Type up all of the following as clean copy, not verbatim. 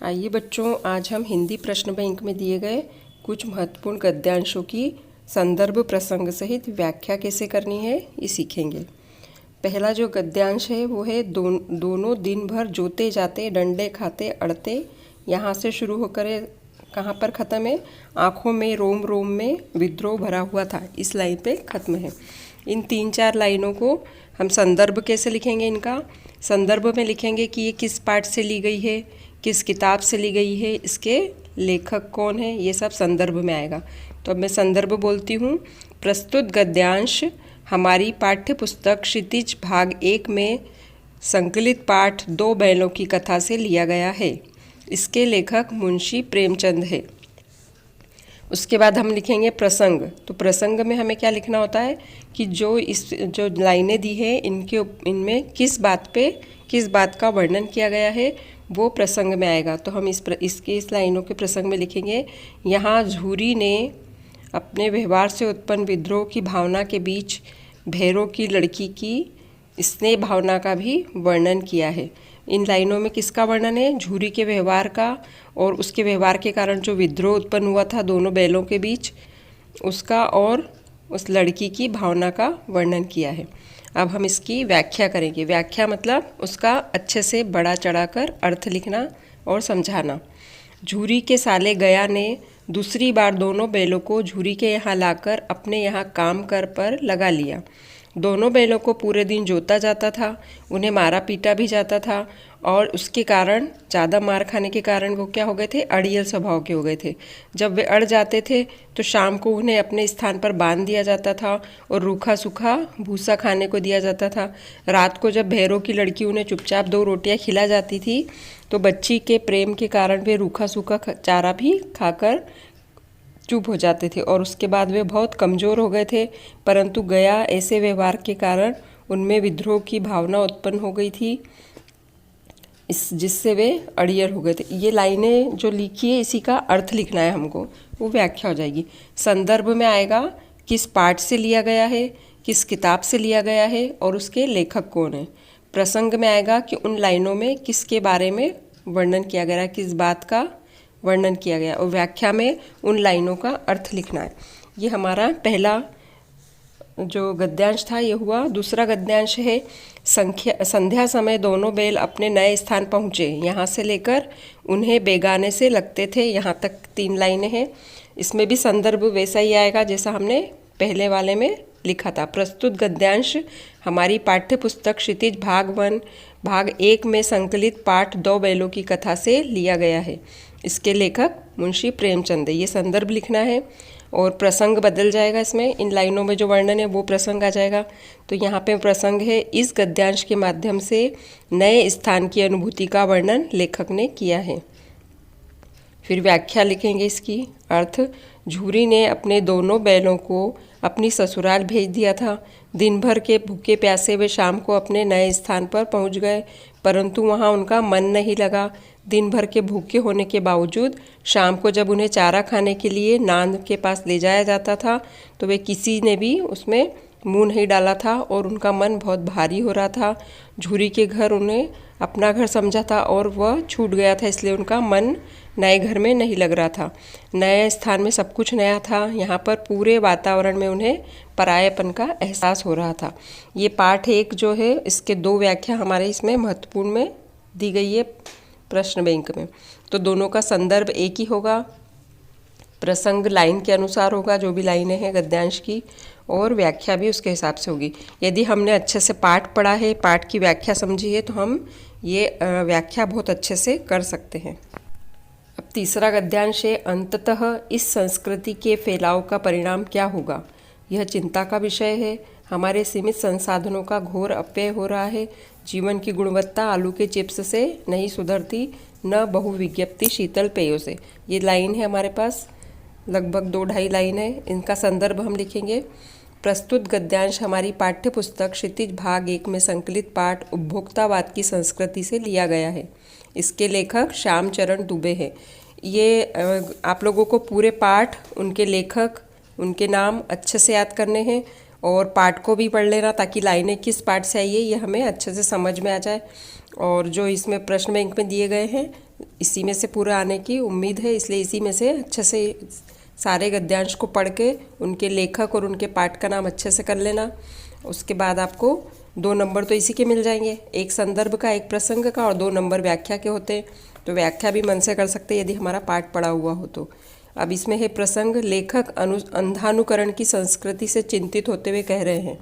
आइए बच्चों, आज हम हिंदी प्रश्न बैंक में दिए गए कुछ महत्वपूर्ण गद्यांशों की संदर्भ प्रसंग सहित व्याख्या कैसे करनी है ये सीखेंगे। पहला जो गद्यांश है वो है दोनों दिन भर जोते जाते डंडे खाते अड़ते। यहाँ से शुरू होकर कहाँ पर ख़त्म है? आँखों में रोम रोम में विद्रोह भरा हुआ था, इस लाइन पे ख़त्म है। इन 3-4 लाइनों को हम संदर्भ कैसे लिखेंगे? इनका संदर्भ में लिखेंगे कि ये किस पाठ से ली गई है, किस किताब से ली गई है, इसके लेखक कौन है, ये सब संदर्भ में आएगा। तो अब मैं संदर्भ बोलती हूँ। प्रस्तुत गद्यांश हमारी पाठ्य पुस्तक क्षितिज भाग 1 में संकलित पाठ 2 बैलों की कथा से लिया गया है। इसके लेखक मुंशी प्रेमचंद है। उसके बाद हम लिखेंगे प्रसंग। तो प्रसंग में हमें क्या लिखना होता है कि जो लाइनें दी है इनमें किस बात का वर्णन किया गया है वो प्रसंग में आएगा। तो हम इस लाइनों के प्रसंग में लिखेंगे, यहाँ झूरी ने अपने व्यवहार से उत्पन्न विद्रोह की भावना के बीच भैरों की लड़की की स्नेह भावना का भी वर्णन किया है। इन लाइनों में किसका वर्णन है? झूरी के व्यवहार का, और उसके व्यवहार के कारण जो विद्रोह उत्पन्न हुआ था दोनों बैलों के बीच उसका, और उस लड़की की भावना का वर्णन किया है। अब हम इसकी व्याख्या करेंगे। व्याख्या मतलब उसका अच्छे से बड़ा चढ़ाकर अर्थ लिखना और समझाना। झूरी के साले गया ने दूसरी बार दोनों बैलों को झूरी के यहाँ लाकर अपने यहाँ काम कर पर लगा लिया। दोनों बैलों को पूरे दिन जोता जाता था, उन्हें मारा पीटा भी जाता था, और उसके कारण ज़्यादा मार खाने के कारण वो क्या हो गए थे? अड़ियल स्वभाव के हो गए थे। जब वे अड़ जाते थे तो शाम को उन्हें अपने स्थान पर बांध दिया जाता था और रूखा सूखा भूसा खाने को दिया जाता था। रात को जब भैरों की लड़की उन्हें चुपचाप 2 रोटियां खिला जाती थी तो बच्ची के प्रेम के कारण वे रूखा सूखा चारा भी खाकर चुप हो जाते थे, और उसके बाद वे बहुत कमज़ोर हो गए थे। परंतु गया ऐसे व्यवहार के कारण उनमें विद्रोह की भावना उत्पन्न हो गई थी, जिससे वे अड़ियल हो गए थे। ये लाइनें जो लिखी है इसी का अर्थ लिखना है हमको, वो व्याख्या हो जाएगी। संदर्भ में आएगा किस पाठ से लिया गया है, किस किताब से लिया गया है, और उसके लेखक कौन है। प्रसंग में आएगा कि उन लाइनों में किसके बारे में वर्णन किया गया है, किस बात का वर्णन किया गया, और व्याख्या में उन लाइनों का अर्थ लिखना है। ये हमारा पहला जो गद्यांश था ये हुआ। दूसरा गद्यांश है संध्या समय दोनों बैल अपने नए स्थान पहुँचे, यहाँ से लेकर उन्हें बेगाने से लगते थे, यहाँ तक 3 लाइनें हैं। इसमें भी संदर्भ वैसा ही आएगा जैसा हमने पहले वाले में लिखा था। प्रस्तुत गद्यांश हमारी पाठ्य पुस्तक क्षितिज भाग 1 में संकलित पाठ 2 बैलों की कथा से लिया गया है। इसके लेखक मुंशी प्रेमचंद है। ये संदर्भ लिखना है, और प्रसंग बदल जाएगा इसमें। इन लाइनों में जो वर्णन है वो प्रसंग आ जाएगा। तो यहाँ पे प्रसंग है, इस गद्यांश के माध्यम से नए स्थान की अनुभूति का वर्णन लेखक ने किया है। फिर व्याख्या लिखेंगे इसकी। अर्थ, झूरी ने अपने दोनों बैलों को अपनी ससुराल भेज दिया था। दिन भर के भूखे प्यासे वे शाम को अपने नए स्थान पर पहुंच गए, परंतु वहां उनका मन नहीं लगा। दिन भर के भूखे होने के बावजूद शाम को जब उन्हें चारा खाने के लिए नांद के पास ले जाया जाता था तो वे किसी ने भी उसमें मुंह नहीं डाला था, और उनका मन बहुत भारी हो रहा था। झूरी के घर उन्हें अपना घर समझा था और वह छूट गया था, इसलिए उनका मन नए घर में नहीं लग रहा था। नए स्थान में सब कुछ नया था, यहाँ पर पूरे वातावरण में उन्हें परायापन का एहसास हो रहा था। ये पाठ 1 जो है इसके 2 व्याख्या हमारे इसमें महत्वपूर्ण में दी गई है प्रश्न बैंक में। तो दोनों का संदर्भ एक ही होगा, प्रसंग लाइन के अनुसार होगा जो भी लाइनें हैं गद्यांश की, और व्याख्या भी उसके हिसाब से होगी। यदि हमने अच्छे से पाठ पढ़ा है, पाठ की व्याख्या समझी है, तो हम ये व्याख्या बहुत अच्छे से कर सकते हैं। अब तीसरा गद्यांश है, अंततः इस संस्कृति के फैलाव का परिणाम क्या होगा? यह चिंता का विषय है। हमारे सीमित संसाधनों का घोर अपव्यय हो रहा है। जीवन की गुणवत्ता आलू के चिप्स से नहीं सुधरती, न बहुविज्ञप्ति शीतल पेयों से। ये लाइन है हमारे पास, लगभग 2-2.5 लाइन है। इनका संदर्भ हम लिखेंगे। प्रस्तुत गद्यांश हमारी पाठ्य पुस्तक क्षितिज भाग 1 में संकलित पाठ उपभोक्तावाद की संस्कृति से लिया गया है। इसके लेखक श्यामचरण दुबे हैं। ये आप लोगों को पूरे पाठ, उनके लेखक, उनके नाम अच्छे से याद करने हैं, और पाठ को भी पढ़ लेना ताकि लाइनें किस पाठ से आई है ये हमें अच्छे से समझ में आ जाए। और जो इसमें प्रश्न बैंक में दिए गए हैं इसी में से पूरा आने की उम्मीद है, इसलिए इसी में से अच्छे से सारे गद्यांश को पढ़ के उनके लेखक और उनके पाठ का नाम अच्छे से कर लेना। उसके बाद आपको 2 नंबर तो इसी के मिल जाएंगे, एक संदर्भ का, एक प्रसंग का, और 2 नंबर व्याख्या के होते हैं। तो व्याख्या भी मन से कर सकते हैं यदि हमारा पाठ पढ़ा हुआ हो तो। अब इसमें है प्रसंग, लेखक अंधानुकरण की संस्कृति से चिंतित होते हुए कह रहे हैं।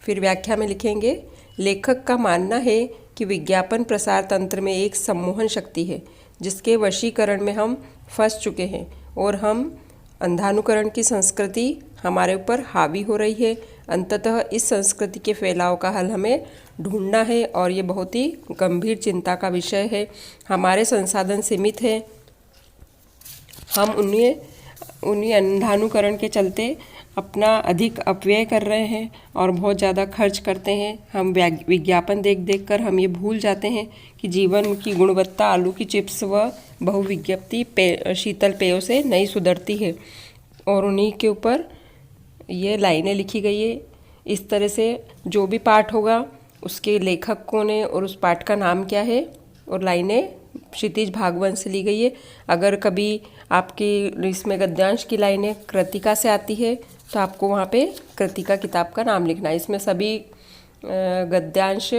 फिर व्याख्या में लिखेंगे, लेखक का मानना है कि विज्ञापन प्रसार तंत्र में एक सम्मोहन शक्ति है जिसके वशीकरण में हम फंस चुके हैं और हम अंधानुकरण की संस्कृति हमारे ऊपर हावी हो रही है। अंततः इस संस्कृति के फैलाव का हल हमें ढूंढना है और ये बहुत ही गंभीर चिंता का विषय है। हमारे संसाधन सीमित हैं, हम उन्हीं अंधानुकरण के चलते अपना अधिक अपव्यय कर रहे हैं और बहुत ज़्यादा खर्च करते हैं। हम विज्ञापन देख देख कर हम ये भूल जाते हैं कि जीवन की गुणवत्ता आलू की चिप्स व बहुविज्ञप्ति शीतल पेयों से नहीं सुधरती है। और उन्हीं के ऊपर ये लाइनें लिखी गई है। इस तरह से जो भी पाठ होगा उसके लेखक कौन है और उस पाठ का नाम क्या है, और लाइनें क्षितिज भागवत से ली गई है। अगर कभी आपकी इसमें गद्यांश की लाइनें कृतिका से आती है तो आपको वहाँ पे कृतिका किताब का नाम लिखना है। इसमें सभी गद्यांश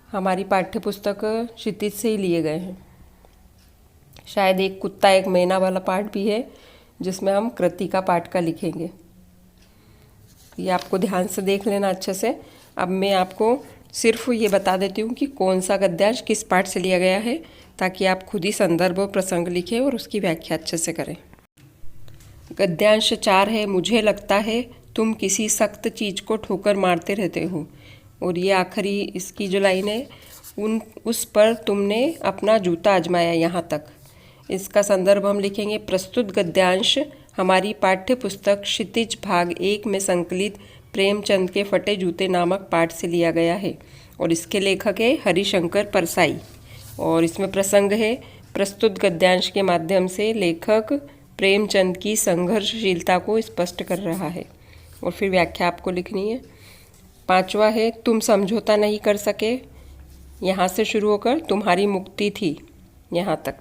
हमारी पाठ्य पुस्तक क्षितिज से ही लिए गए हैं। शायद एक कुत्ता एक मैना वाला पाठ भी है जिसमें हम कृतिका पाठ का लिखेंगे। ये आपको ध्यान से देख लेना अच्छे से। अब मैं आपको सिर्फ ये बता देती हूँ कि कौन सा गद्यांश किस पाठ से लिया गया है, ताकि आप खुद ही संदर्भ और प्रसंग लिखें और उसकी व्याख्या अच्छे से करें। गद्यांश 4 है, मुझे लगता है तुम किसी सख्त चीज़ को ठोकर मारते रहते हो। और ये आखिरी इसकी जो लाइन है, उस पर तुमने अपना जूता आजमाया यहाँ तक। इसका संदर्भ हम लिखेंगे, प्रस्तुत गद्यांश हमारी पाठ्य पुस्तक क्षितिज भाग 1 में संकलित प्रेमचंद के फटे जूते नामक पाठ से लिया गया है और इसके लेखक है हरिशंकर परसाई। और इसमें प्रसंग है, प्रस्तुत गद्यांश के माध्यम से लेखक प्रेमचंद की संघर्षशीलता को स्पष्ट कर रहा है। और फिर व्याख्या आपको लिखनी है। 5वां है, तुम समझौता नहीं कर सके, यहाँ से शुरू होकर तुम्हारी मुक्ति थी यहाँ तक।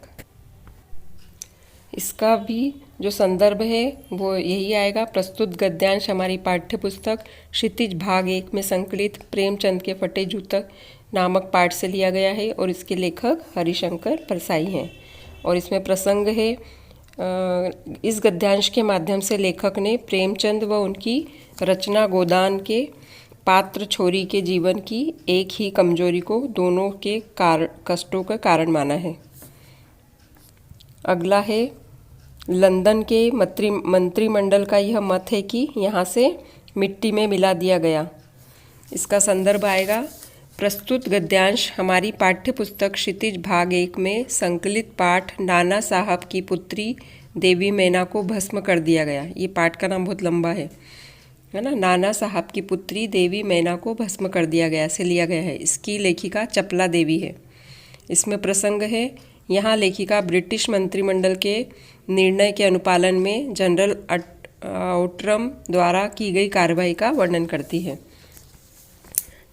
इसका भी जो संदर्भ है वो यही आएगा, प्रस्तुत गद्यांश हमारी पाठ्य पुस्तक क्षितिज भाग 1 में संकलित प्रेमचंद के फटे जूतक नामक पाठ से लिया गया है और इसके लेखक हरिशंकर परसाई हैं। और इसमें प्रसंग है, इस गद्यांश के माध्यम से लेखक ने प्रेमचंद व उनकी रचना गोदान के पात्र छोरी के जीवन की एक ही कमजोरी को दोनों के कष्टों का कारण माना है। अगला है, लंदन के मंत्रिमंडल का यह मत है कि यहाँ से मिट्टी में मिला दिया गया। इसका संदर्भ आएगा, प्रस्तुत गद्यांश हमारी पाठ्य पुस्तक क्षितिज भाग 1 में संकलित पाठ नाना साहब की पुत्री देवी मैना को भस्म कर दिया गया। ये पाठ का नाम बहुत लंबा है ना। नाना साहब की पुत्री देवी मैना को भस्म कर दिया गया से लिया गया है। इसकी लेखिका चपला देवी है। इसमें प्रसंग है, यहाँ लेखिका ब्रिटिश मंत्रिमंडल के निर्णय के अनुपालन में जनरल आउट्रम द्वारा की गई कार्रवाई का वर्णन करती है।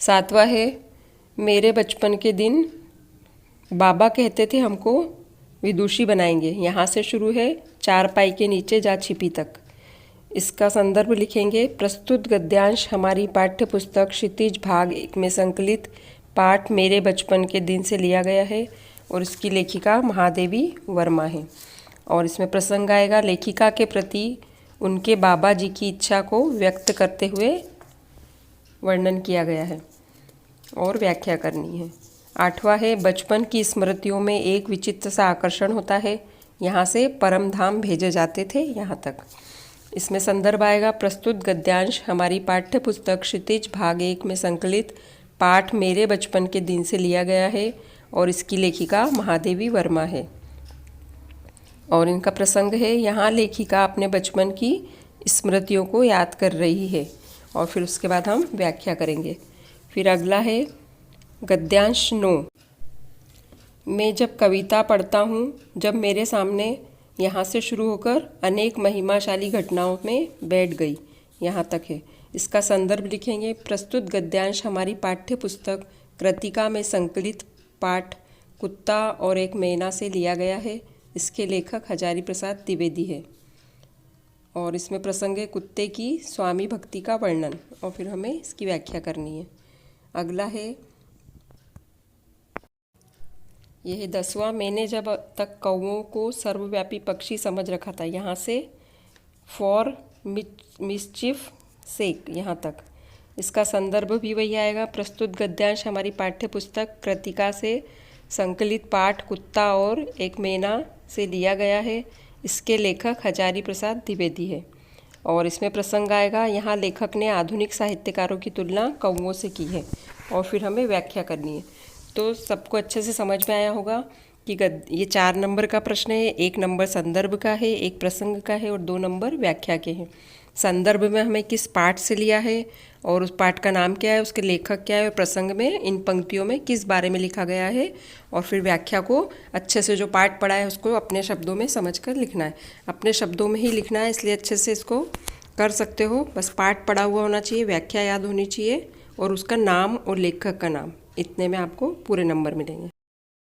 7वां है, मेरे बचपन के दिन बाबा कहते थे हमको विदुषी बनाएंगे। यहाँ से शुरू है, चारपाई के नीचे जा छिपी तक। इसका संदर्भ लिखेंगे, प्रस्तुत गद्यांश हमारी पाठ्य पुस्तक क्षितिज भाग 1 में संकलित पाठ मेरे बचपन के दिन से लिया गया है और इसकी लेखिका महादेवी वर्मा है। और इसमें प्रसंग आएगा, लेखिका के प्रति उनके बाबा जी की इच्छा को व्यक्त करते हुए वर्णन किया गया है और व्याख्या करनी है। 8वां है, बचपन की स्मृतियों में एक विचित्र सा आकर्षण होता है, यहाँ से परम धाम भेजे जाते थे यहाँ तक। इसमें संदर्भ आएगा, प्रस्तुत गद्यांश हमारी पाठ्य पुस्तक क्षितिज भाग 1 में संकलित पाठ मेरे बचपन के दिन से लिया गया है और इसकी लेखिका महादेवी वर्मा है। और इनका प्रसंग है, यहाँ लेखिका अपने बचपन की स्मृतियों को याद कर रही है। और फिर उसके बाद हम व्याख्या करेंगे। फिर अगला है गद्यांश 9। मैं जब कविता पढ़ता हूँ, जब मेरे सामने यहाँ से शुरू होकर अनेक महिमाशाली घटनाओं में बैठ गई, यहाँ तक है। इसका संदर्भ लिखेंगे, प्रस्तुत गद्यांश हमारी पाठ्य पुस्तक कृतिका में संकलित पाठ कुत्ता और एक मैना से लिया गया है। इसके लेखक हजारी प्रसाद द्विवेदी है। और इसमें प्रसंग है कुत्ते की स्वामी भक्ति का वर्णन, और फिर हमें इसकी व्याख्या करनी है। अगला है, यह है 10वां, मैंने जब तक कौओं को सर्वव्यापी पक्षी समझ रखा था। यहाँ से फॉर मिसचिफ सेक यहाँ तक। इसका संदर्भ भी वही आएगा। प्रस्तुत गद्यांश हमारी पाठ्य पुस्तक कृतिका से संकलित पाठ कुत्ता और एक मैना से लिया गया है। इसके लेखक हजारी प्रसाद द्विवेदी है। और इसमें प्रसंग आएगा, यहाँ लेखक ने आधुनिक साहित्यकारों की तुलना कौओं से की है, और फिर हमें व्याख्या करनी है। तो सबको अच्छे से समझ में आया होगा कि ये 4 नंबर का प्रश्न है। 1 नंबर संदर्भ का है, 1 प्रसंग का है और 2 नंबर व्याख्या के हैं। संदर्भ में हमें किस पाठ से लिया है और उस पाठ का नाम क्या है, उसके लेखक क्या है, और प्रसंग में इन पंक्तियों में किस बारे में लिखा गया है, और फिर व्याख्या को अच्छे से जो पाठ पढ़ा है उसको अपने शब्दों में समझकर लिखना है। अपने शब्दों में ही लिखना है, इसलिए अच्छे से इसको कर सकते हो। बस पाठ पढ़ा हुआ होना चाहिए, व्याख्या याद होनी चाहिए और उसका नाम और लेखक का नाम, इतने में आपको पूरे नंबर मिलेंगे।